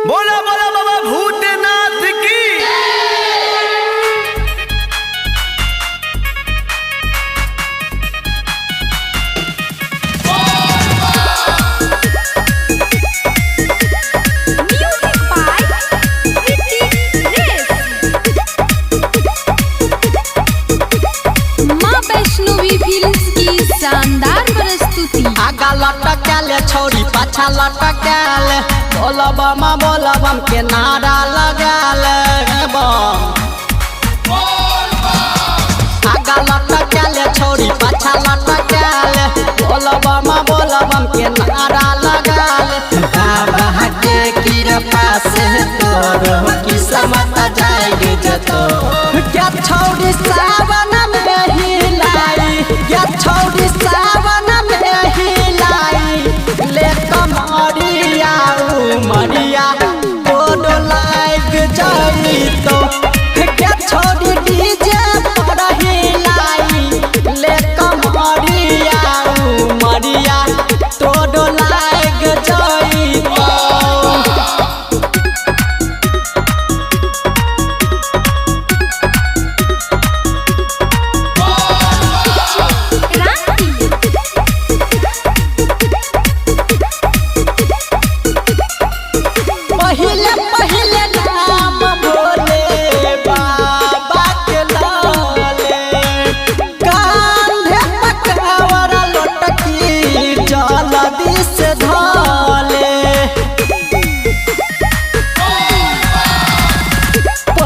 बोला बोला बाबा भूतनाथ की। शानदार प्रस्तुति। आगा लटकाले छोरी पाछा लटकाले बोलबम बोलबम के नारा लगाले आगा लटकाले छोरी पाछा लटकाले बोलबम बोलबम के नारा लगाले बाबा के कृपा से तोरो किस्मत जाएगी जतो क्या छोरी सावन में हिलाई क्या छोरी सावन में हिलाई ले कमरिया उमरिया दोनों लाइक जाई तो क्या छोरी डीजे पर हिलाई ले कमरिया उमरिया दोनों लाइक जाई तो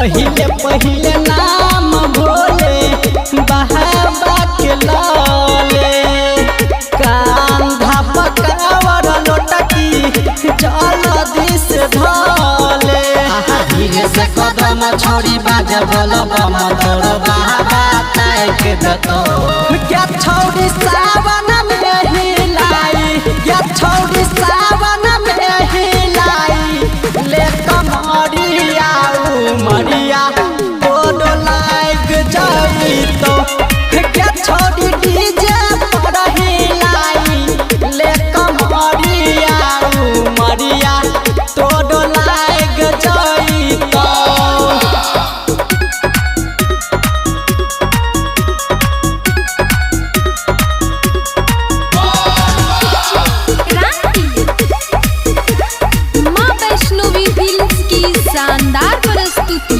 पहिले नाम भोले बहाबा के लाले कांधा पकावर लोटकी जल्दी से धोले धीरे से कदम छोड़ी बाजे बोलबम तोरो बाबा ताक दतो क्या छोड़ी सावन में हिलाई क्या छोड़ी सावन में हिलाई ले कमरिया उमरिया दोनों लाइक जाई तो क्या छोड़ी डीजे पर हिलाई ले कमरिया उमरिया दोनों लाइक जाई तो शानदार प्रस्तुति।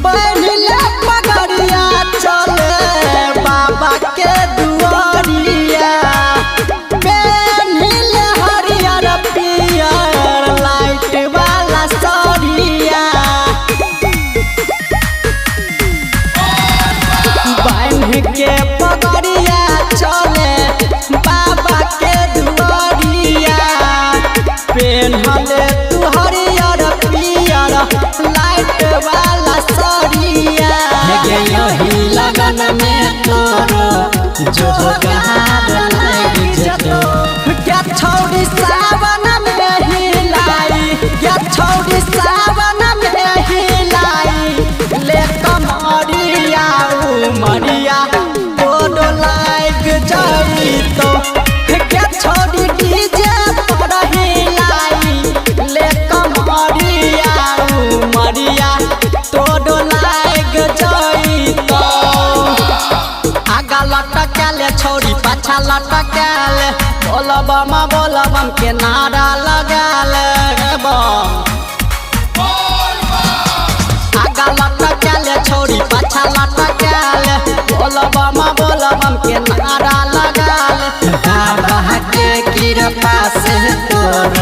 पहले पगड़िया चले बाबा के दुआरिया पहले हरियर पियर लाइट वाला सरिया बांध के पगड़िया चले बाबा के दुआरिया पहले तू हरियर पियर लाइट वाला सरिया यही लगन में तोरो जो गहार लग जतो क्या छोड़ी सावन में हिलाई क्या छोड़ी सावन में हिलाई ले कमरिया उमरिया दोनों लाइक जाई तो क्या छोड़ी डीजे पर हिलाई ले कमरिया उमरिया दोनों लाइक जाई तो आगा लटकाले छोड़ी पाछा लटकाले बोलबम के नारा लगाले आगा लटकाले छोड़ी पाछा लटकाले बोलबम के नारा लगाले बाबा के कृपा से तोरो